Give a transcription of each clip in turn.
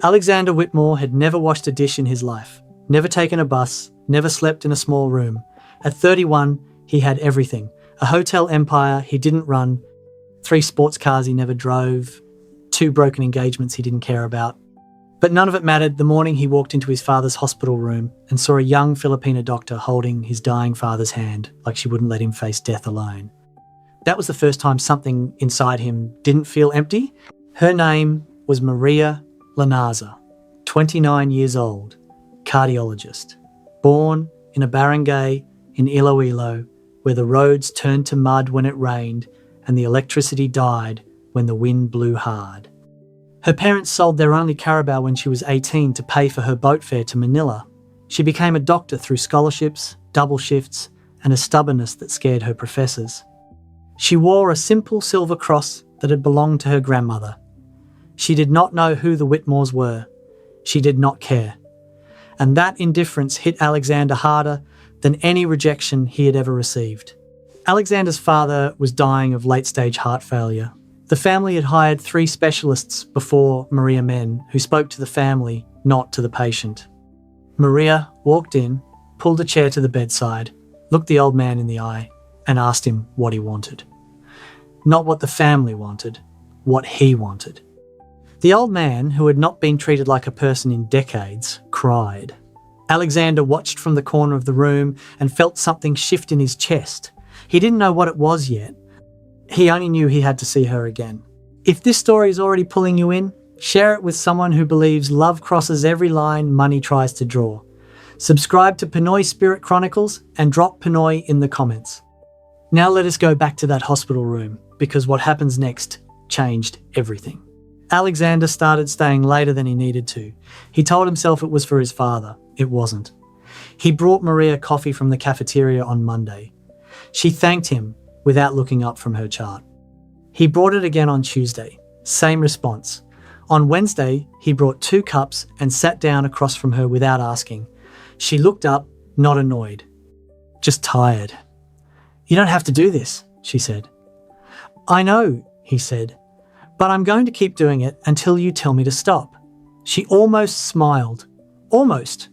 Alexander Whitmore had never washed a dish in his life, never taken a bus, never slept in a small room. At 31, he had everything. A hotel empire he didn't run, 3 sports cars he never drove, 2 broken engagements he didn't care about. But none of it mattered the morning he walked into his father's hospital room and saw a young Filipina doctor holding his dying father's hand like she wouldn't let him face death alone. That was the first time something inside him didn't feel empty. Her name was Maria Linaza, 29 years old, cardiologist, born in a barangay in Iloilo where the roads turned to mud when it rained and the electricity died when the wind blew hard. Her parents sold their only carabao when she was 18 to pay for her boat fare to Manila. She became a doctor through scholarships, double shifts, and a stubbornness that scared her professors. She wore a simple silver cross that had belonged to her grandmother. She did not know who the Whitmores were. She did not care. And that indifference hit Alexander harder than any rejection he had ever received. Alexander's father was dying of late-stage heart failure. The family had hired 3 specialists before Maria men who spoke to the family, not to the patient. Maria walked in, pulled a chair to the bedside, looked the old man in the eye, and asked him what he wanted. Not what the family wanted, what he wanted. The old man, who had not been treated like a person in decades, cried. Alexander watched from the corner of the room and felt something shift in his chest. He didn't know what it was yet. He only knew he had to see her again. If this story is already pulling you in, share it with someone who believes love crosses every line money tries to draw. Subscribe to Pinoy Spirit Chronicles and drop Pinoy in the comments. Now let us go back to that hospital room, because what happens next changed everything. Alexander started staying later than he needed to. He told himself it was for his father. It wasn't. He brought Maria coffee from the cafeteria on Monday. She thanked him without looking up from her chart. He brought it again on Tuesday. Same response. On Wednesday, he brought 2 cups and sat down across from her without asking. She looked up, not annoyed. Just tired. "You don't have to do this," she said. "I know," he said, "but I'm going to keep doing it until you tell me to stop." She almost smiled. Almost.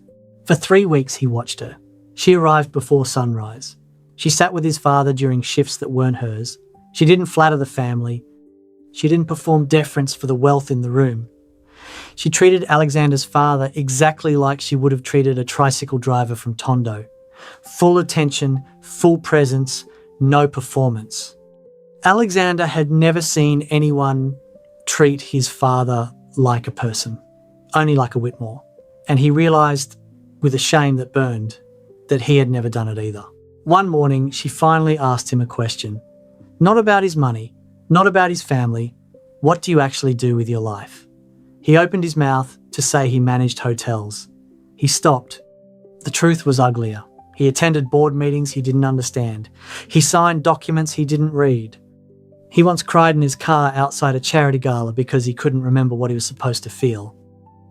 For 3 weeks he watched her. She arrived before sunrise. She sat with his father during shifts that weren't hers. She didn't flatter the family. She didn't perform deference for the wealth in the room. She treated Alexander's father exactly like she would have treated a tricycle driver from Tondo. Full attention, full presence, no performance. Alexander had never seen anyone treat his father like a person, only like a Whitmore. And he realised, with a shame that burned, that he had never done it either. One morning, she finally asked him a question. Not about his money, not about his family. What do you actually do with your life? He opened his mouth to say he managed hotels. He stopped. The truth was uglier. He attended board meetings he didn't understand. He signed documents he didn't read. He once cried in his car outside a charity gala because he couldn't remember what he was supposed to feel.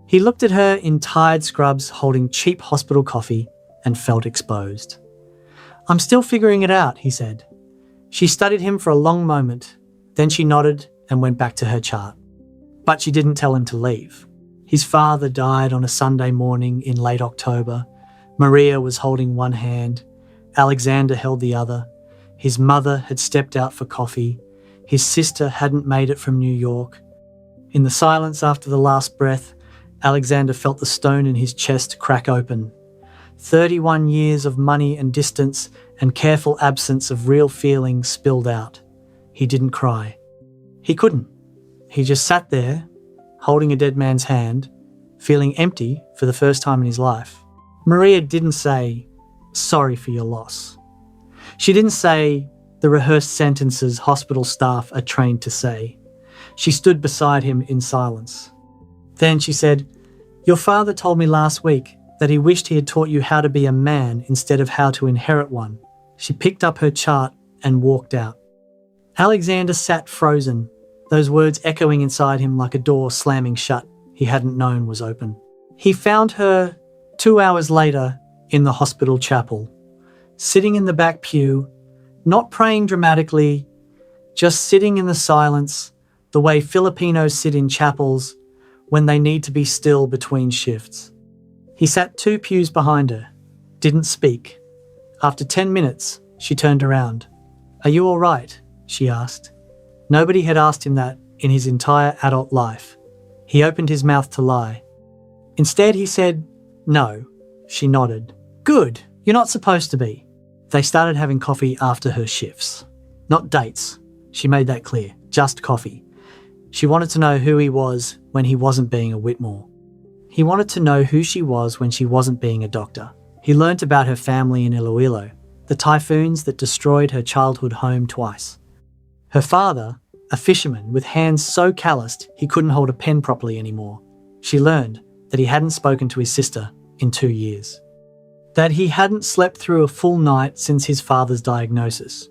He looked at her in tired scrubs holding cheap hospital coffee and felt exposed. "I'm still figuring it out," he said. She studied him for a long moment. Then she nodded and went back to her chart. But she didn't tell him to leave. His father died on a Sunday morning in late October. Maria was holding one hand. Alexander held the other. His mother had stepped out for coffee. His sister hadn't made it from New York. In the silence after the last breath, Alexander felt the stone in his chest crack open. 31 years of money and distance and careful absence of real feelings spilled out. He didn't cry. He couldn't. He just sat there, holding a dead man's hand, feeling empty for the first time in his life. Maria didn't say, "Sorry for your loss." She didn't say the rehearsed sentences hospital staff are trained to say. She stood beside him in silence. Then she said, "Your father told me last week that he wished he had taught you how to be a man instead of how to inherit one." She picked up her chart and walked out. Alexander sat frozen, those words echoing inside him like a door slamming shut he hadn't known was open. He found her 2 hours later in the hospital chapel, sitting in the back pew, not praying dramatically, just sitting in the silence, the way Filipinos sit in chapels, when they need to be still between shifts. He sat 2 pews behind her, didn't speak. After 10 minutes, she turned around. "Are you all right?" she asked. Nobody had asked him that in his entire adult life. He opened his mouth to lie. Instead, he said, "No." She nodded. "Good, you're not supposed to be." They started having coffee after her shifts. Not dates, she made that clear, just coffee. She wanted to know who he was when he wasn't being a Whitmore. He wanted to know who she was when she wasn't being a doctor. He learnt about her family in Iloilo, the typhoons that destroyed her childhood home twice. Her father, a fisherman with hands so calloused he couldn't hold a pen properly anymore. She learned that he hadn't spoken to his sister in 2 years. That he hadn't slept through a full night since his father's diagnosis.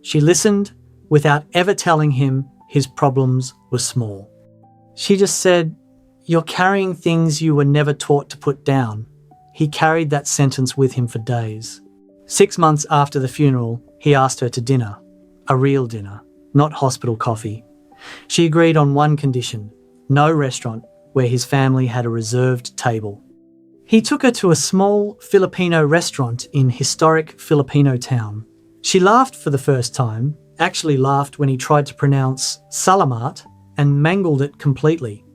She listened without ever telling him his problems were small. She just said, "You're carrying things you were never taught to put down." He carried that sentence with him for days. 6 months after the funeral, he asked her to dinner. A real dinner, not hospital coffee. She agreed on one condition: no restaurant where his family had a reserved table. He took her to a small Filipino restaurant in historic Filipino town. She laughed for the first time, actually laughed when he tried to pronounce salamat and mangled it completely.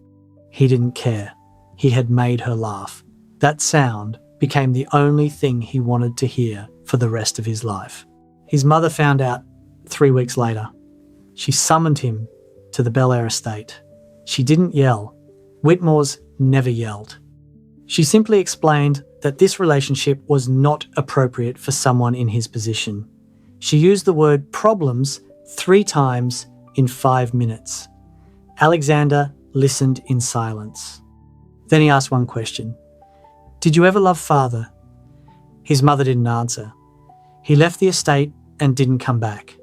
He didn't care. He had made her laugh. That sound became the only thing he wanted to hear for the rest of his life. His mother found out 3 weeks later. She summoned him to the Bel Air estate. She didn't yell. Whitmores never yelled. She simply explained that this relationship was not appropriate for someone in his position. She used the word problems 3 times in 5 minutes. Alexander listened in silence. Then he asked one question. "Did you ever love father?" His mother didn't answer. He left the estate and didn't come back.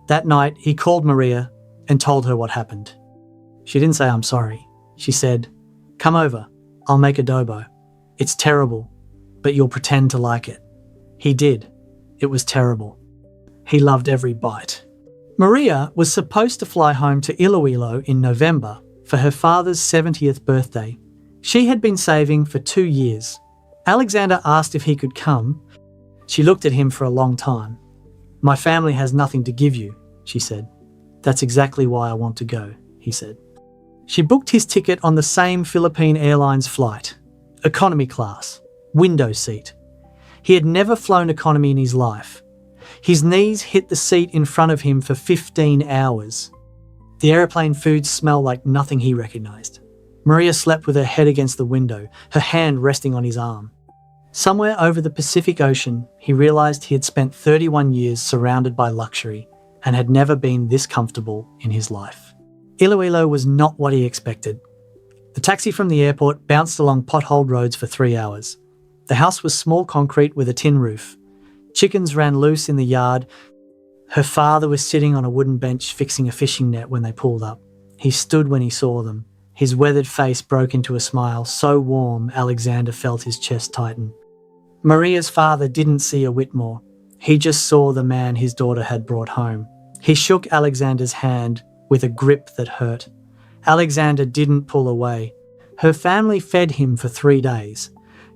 That night, he called Maria and told her what happened. She didn't say, "I'm sorry." She said, "Come over. I'll make adobo. It's terrible, but you'll pretend to like it." He did. It was terrible. He loved every bite. Maria was supposed to fly home to Iloilo in November for her father's 70th birthday. She had been saving for 2 years. Alexander asked if he could come. She looked at him for a long time. "My family has nothing to give you," she said. "That's exactly why I want to go," he said. She booked his ticket on the same Philippine Airlines flight. Economy class. Window seat. He had never flown economy in his life. His knees hit the seat in front of him for 15 hours. The airplane food smelled like nothing he recognised. Maria slept with her head against the window, her hand resting on his arm. Somewhere over the Pacific Ocean, he realised he had spent 31 years surrounded by luxury and had never been this comfortable in his life. Iloilo was not what he expected. The taxi from the airport bounced along potholed roads for 3 hours. The house was small concrete with a tin roof. Chickens ran loose in the yard. Her father was sitting on a wooden bench fixing a fishing net when they pulled up. He stood when he saw them. His weathered face broke into a smile so warm Alexander felt his chest tighten. Maria's father didn't see a Whitmore. He just saw the man his daughter had brought home. He shook Alexander's hand with a grip that hurt. Alexander didn't pull away. Her family fed him for 3 days.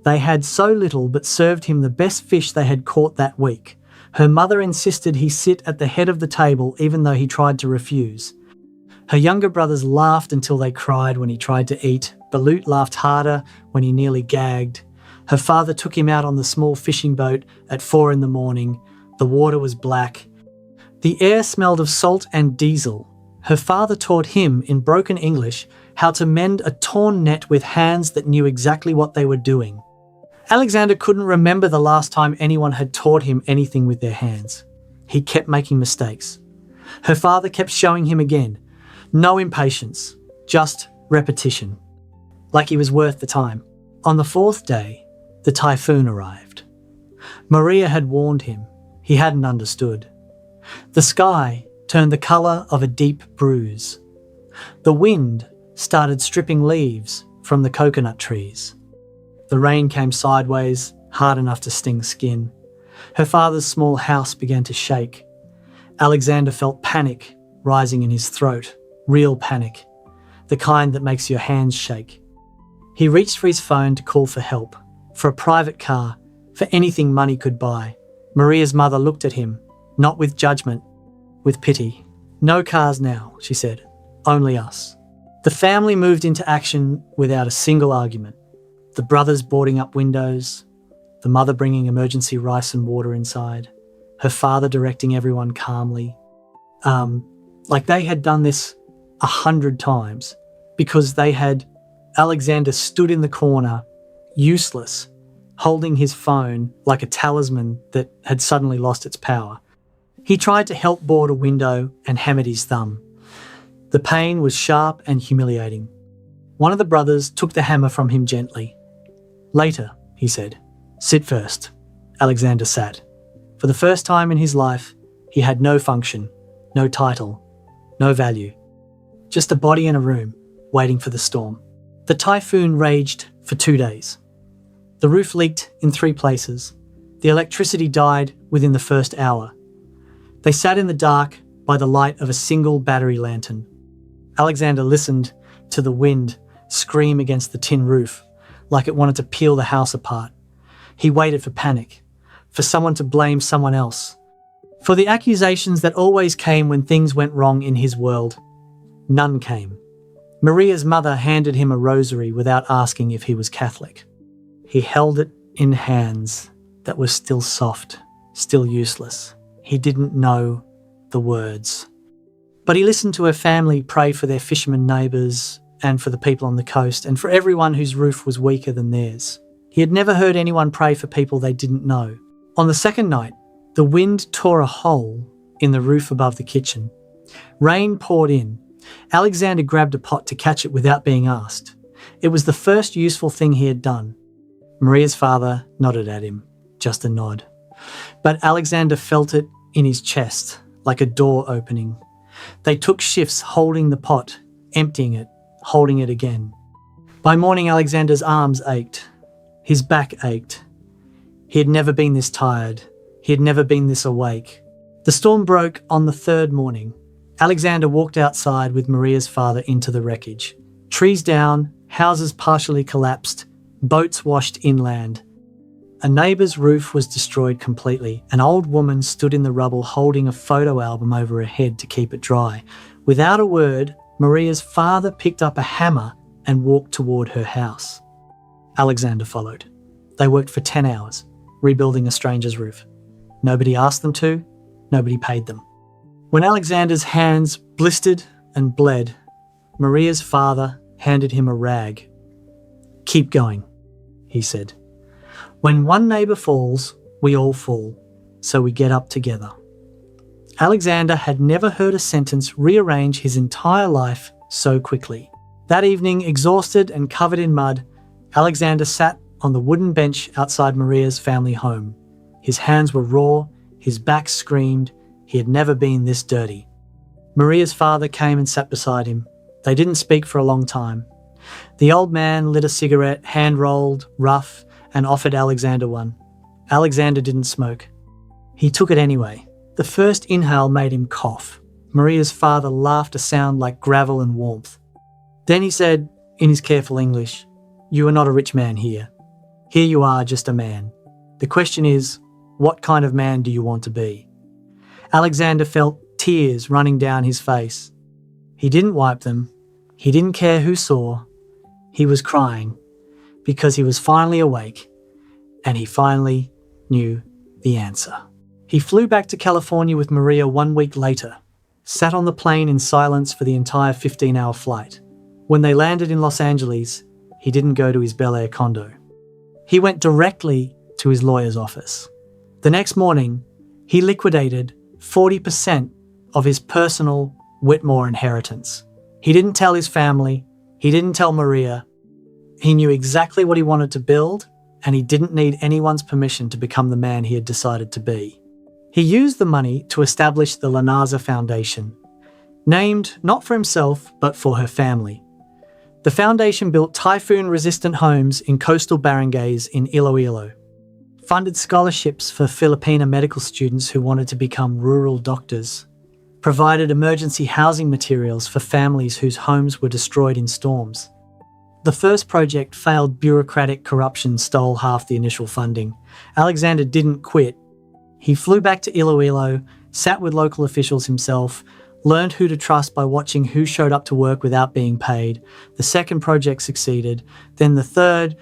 They had so little but served him the best fish they had caught that week. Her mother insisted he sit at the head of the table even though he tried to refuse. Her younger brothers laughed until they cried when he tried to eat. Balut laughed harder when he nearly gagged. Her father took him out on the small fishing boat at 4 a.m. The water was black. The air smelled of salt and diesel. Her father taught him, in broken English, how to mend a torn net with hands that knew exactly what they were doing. Alexander couldn't remember the last time anyone had taught him anything with their hands. He kept making mistakes. Her father kept showing him again. No impatience, just repetition. Like he was worth the time. On the 4th day, the typhoon arrived. Maria had warned him. He hadn't understood. The sky turned the colour of a deep bruise. The wind started stripping leaves from the coconut trees. The rain came sideways, hard enough to sting skin. Her father's small house began to shake. Alexander felt panic rising in his throat, real panic. the kind that makes your hands shake. He reached for his phone to call for help, for a private car, for anything money could buy. Maria's mother looked at him, not with judgment, with pity. "No cars now," she said. "Only us." The family moved into action without a single argument. The brothers boarding up windows, the mother bringing emergency rice and water inside, her father directing everyone calmly. Like they had done this 100 times, because they had Alexander stood in the corner, useless, holding his phone like a talisman that had suddenly lost its power. He tried to help board a window and hammered his thumb. The pain was sharp and humiliating. One of the brothers took the hammer from him gently. "Later," he said. "Sit first." Alexander sat. For the first time in his life, he had no function, no title, no value. Just a body in a room, waiting for the storm. The typhoon raged for 2 days. The roof leaked in 3 places. The electricity died within the first hour. They sat in the dark by the light of a single battery lantern. Alexander listened to the wind scream against the tin roof, like it wanted to peel the house apart. He waited for panic, for someone to blame someone else, for the accusations that always came when things went wrong in his world. None came. Maria's mother handed him a rosary without asking if he was Catholic. He held it in hands that were still soft, still useless. He didn't know the words. But he listened to her family pray for their fishermen neighbours and for the people on the coast and for everyone whose roof was weaker than theirs. He had never heard anyone pray for people they didn't know. On the second night, the wind tore a hole in the roof above the kitchen. Rain poured in. Alexander grabbed a pot to catch it without being asked. It was the first useful thing he had done. Maria's father nodded at him, just a nod. But Alexander felt it in his chest, like a door opening. They took shifts holding the pot, emptying it, holding it again. By morning, Alexander's arms ached. His back ached. He had never been this tired. He had never been this awake. The storm broke on the 3rd morning. Alexander walked outside with Maria's father into the wreckage. Trees down, houses partially collapsed, boats washed inland. A neighbour's roof was destroyed completely. An old woman stood in the rubble holding a photo album over her head to keep it dry. Without a word, Maria's father picked up a hammer and walked toward her house. Alexander followed. They worked for 10 hours, rebuilding a stranger's roof. Nobody asked them to, nobody paid them. When Alexander's hands blistered and bled, Maria's father handed him a rag. "Keep going," he said. "When one neighbour falls, we all fall, so we get up together." Alexander had never heard a sentence rearrange his entire life so quickly. That evening, exhausted and covered in mud, Alexander sat on the wooden bench outside Maria's family home. His hands were raw, his back screamed. He had never been this dirty. Maria's father came and sat beside him. They didn't speak for a long time. The old man lit a cigarette, hand-rolled, rough, and offered Alexander one. Alexander didn't smoke. He took it anyway. The first inhale made him cough. Maria's father laughed a sound like gravel and warmth. Then he said, in his careful English, "You are not a rich man here. Here you are, just a man. The question is, what kind of man do you want to be?" Alexander felt tears running down his face. He didn't wipe them. He didn't care who saw. He was crying because he was finally awake and he finally knew the answer. He flew back to California with Maria 1 week later, sat on the plane in silence for the entire 15-hour flight. When they landed in Los Angeles, he didn't go to his Bel Air condo. He went directly to his lawyer's office. The next morning, he liquidated 40% of his personal Whitmore inheritance. He didn't tell his family. He didn't tell Maria. He knew exactly what he wanted to build, and he didn't need anyone's permission to become the man he had decided to be. He used the money to establish the Linaza Foundation, named not for himself, but for her family. The foundation built typhoon-resistant homes in coastal barangays in Iloilo, funded scholarships for Filipina medical students who wanted to become rural doctors, provided emergency housing materials for families whose homes were destroyed in storms. The first project failed. Bureaucratic corruption stole half the initial funding. Alexander didn't quit. He flew back to Iloilo, sat with local officials himself, learned who to trust by watching who showed up to work without being paid. The second project succeeded, then the third.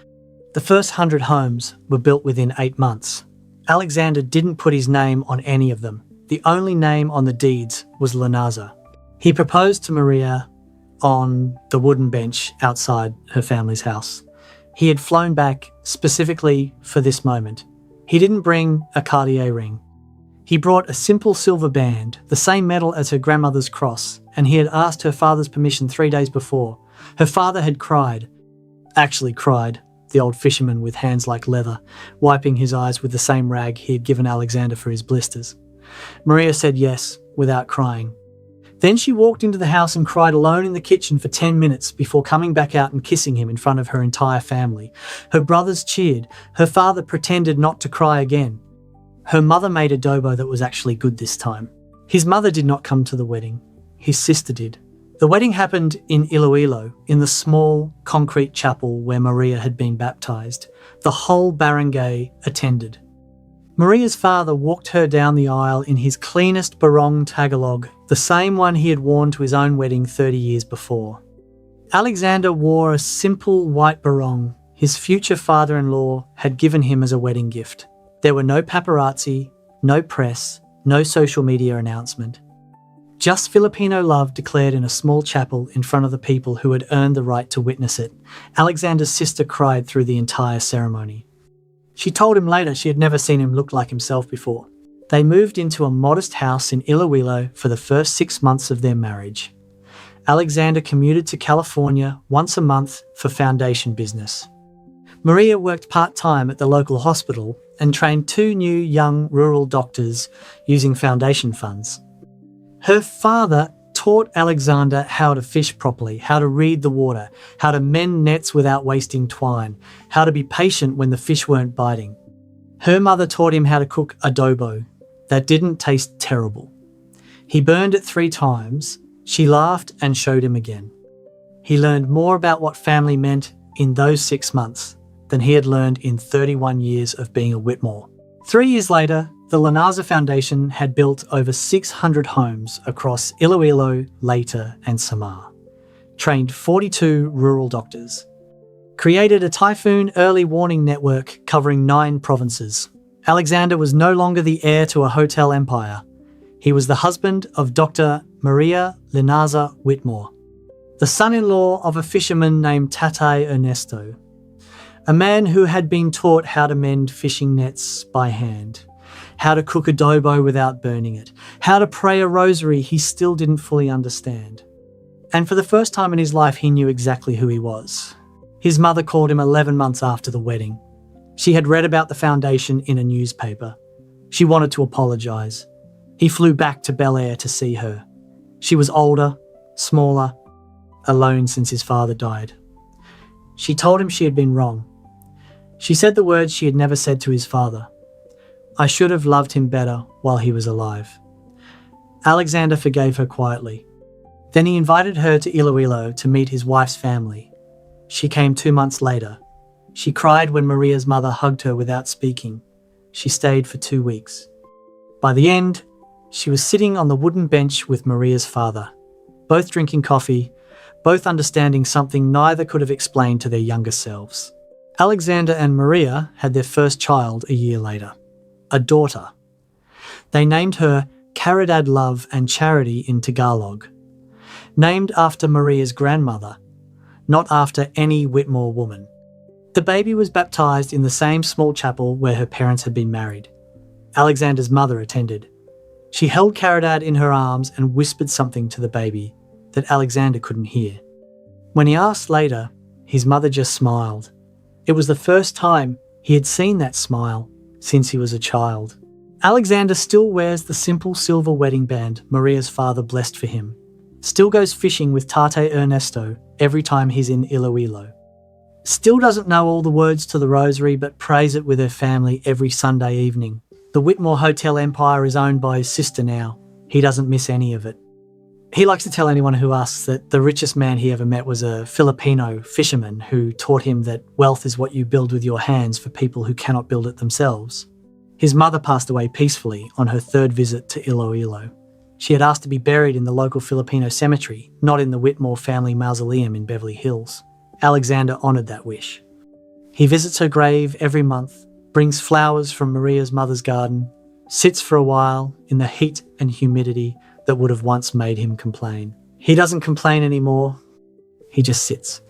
The first 100 homes were built within 8 months. Alexander didn't put his name on any of them. The only name on the deeds was Linaza. He proposed to Maria on the wooden bench outside her family's house. He had flown back specifically for this moment. He didn't bring a Cartier ring. He brought a simple silver band, the same metal as her grandmother's cross, and he had asked her father's permission 3 days before. Her father had cried, the old fisherman with hands like leather, wiping his eyes with the same rag he had given Alexander for his blisters. Maria said yes, without crying. Then she walked into the house and cried alone in the kitchen for 10 minutes before coming back out and kissing him in front of her entire family. Her brothers cheered. Her father pretended not to cry again. Her mother made adobo that was actually good this time. His mother did not come to the wedding. His sister did. The wedding happened in Iloilo, in the small concrete chapel where Maria had been baptized. The whole barangay attended. Maria's father walked her down the aisle in his cleanest barong Tagalog, the same one he had worn to his own wedding 30 years before. Alexander wore a simple white barong his future father-in-law had given him as a wedding gift. There were no paparazzi, no press, no social media announcement. Just Filipino love declared in a small chapel in front of the people who had earned the right to witness it. Alexander's sister cried through the entire ceremony. She told him later she had never seen him look like himself before. They moved into a modest house in Iloilo for the first 6 months of their marriage. Alexander commuted to California once a month for foundation business. Maria worked part-time at the local hospital and trained 2 new young rural doctors using foundation funds. Her father taught Alexander how to fish properly, how to read the water, how to mend nets without wasting twine, how to be patient when the fish weren't biting. Her mother taught him how to cook adobo that didn't taste terrible. He burned it 3 times. She laughed and showed him again. He learned more about what family meant in those 6 months than he had learned in 31 years of being a Whitmore. 3 years later, the Linaza Foundation had built over 600 homes across Iloilo, Leyte, and Samar, trained 42 rural doctors, created a typhoon early warning network covering 9 provinces. Alexander was no longer the heir to a hotel empire. He was the husband of Dr. Maria Linaza Whitmore, the son-in-law of a fisherman named Tatay Ernesto, a man who had been taught how to mend fishing nets by hand, how to cook adobo without burning it, how to pray a rosary he still didn't fully understand. And for the first time in his life, he knew exactly who he was. His mother called him 11 months after the wedding. She had read about the foundation in a newspaper. She wanted to apologize. He flew back to Bel Air to see her. She was older, smaller, alone since his father died. She told him she had been wrong. She said the words she had never said to his father. I should have loved him better while he was alive. Alexander forgave her quietly. Then he invited her to Iloilo to meet his wife's family. She came 2 months later. She cried when Maria's mother hugged her without speaking. She stayed for 2 weeks. By the end, she was sitting on the wooden bench with Maria's father, both drinking coffee, both understanding something neither could have explained to their younger selves. Alexander and Maria had their first child a year later, a daughter. They named her Caridad Love and Charity in Tagalog, named after Maria's grandmother, not after any Whitmore woman. The baby was baptized in the same small chapel where her parents had been married. Alexander's mother attended. She held Caridad in her arms and whispered something to the baby that Alexander couldn't hear. When he asked later, his mother just smiled. It was the first time he had seen that smile since he was a child. Alexander still wears the simple silver wedding band Maria's father blessed for him, still goes fishing with Tatay Ernesto every time he's in Iloilo, still doesn't know all the words to the rosary but prays it with her family every Sunday evening. The Whitmore Hotel empire is owned by his sister now, He doesn't miss any of it. He likes to tell anyone who asks that the richest man he ever met was a Filipino fisherman who taught him that wealth is what you build with your hands for people who cannot build it themselves. His mother passed away peacefully on her third visit to Iloilo. She had asked to be buried in the local Filipino cemetery, not in the Whitmore family mausoleum in Beverly Hills. Alexander honoured that wish. He visits her grave every month, brings flowers from Maria's mother's garden, sits for a while in the heat and humidity that would have once made him complain. He doesn't complain anymore. He just sits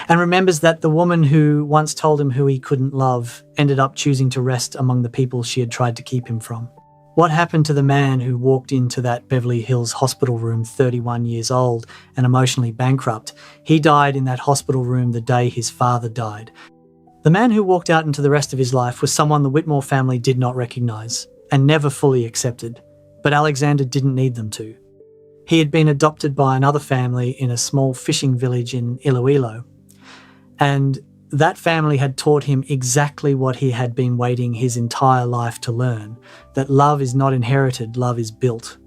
and remembers that the woman who once told him who he couldn't love ended up choosing to rest among the people she had tried to keep him from. What happened to the man who walked into that Beverly Hills hospital room 31 years old and emotionally bankrupt? He died in that hospital room the day his father died. The man who walked out into the rest of his life was someone the Whitmore family did not recognise and never fully accepted, but Alexander didn't need them to. He had been adopted by another family in a small fishing village in Iloilo, and that family had taught him exactly what he had been waiting his entire life to learn, that love is not inherited, love is built.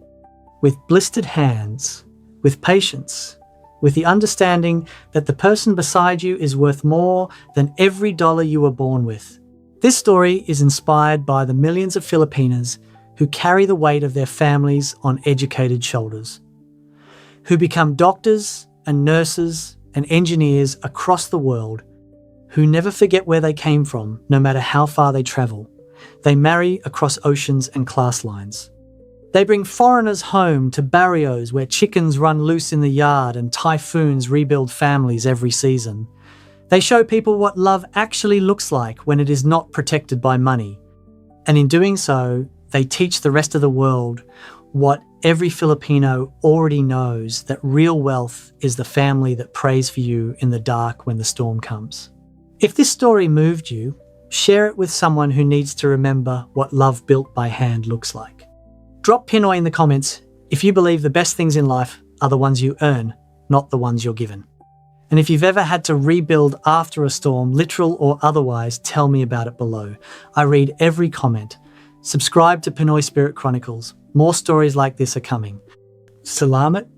With blistered hands, with patience, with the understanding that the person beside you is worth more than every dollar you were born with. This story is inspired by the millions of Filipinas who carry the weight of their families on educated shoulders, who become doctors and nurses and engineers across the world, who never forget where they came from, no matter how far they travel. They marry across oceans and class lines. They bring foreigners home to barrios where chickens run loose in the yard and typhoons rebuild families every season. They show people what love actually looks like when it is not protected by money. And in doing so, they teach the rest of the world what every Filipino already knows, that real wealth is the family that prays for you in the dark when the storm comes. If this story moved you, share it with someone who needs to remember what love built by hand looks like. Drop Pinoy in the comments if you believe the best things in life are the ones you earn, not the ones you're given. And if you've ever had to rebuild after a storm, literal or otherwise, tell me about it below. I read every comment. Subscribe to Pinoy Spirit Chronicles. More stories like this are coming. Salamat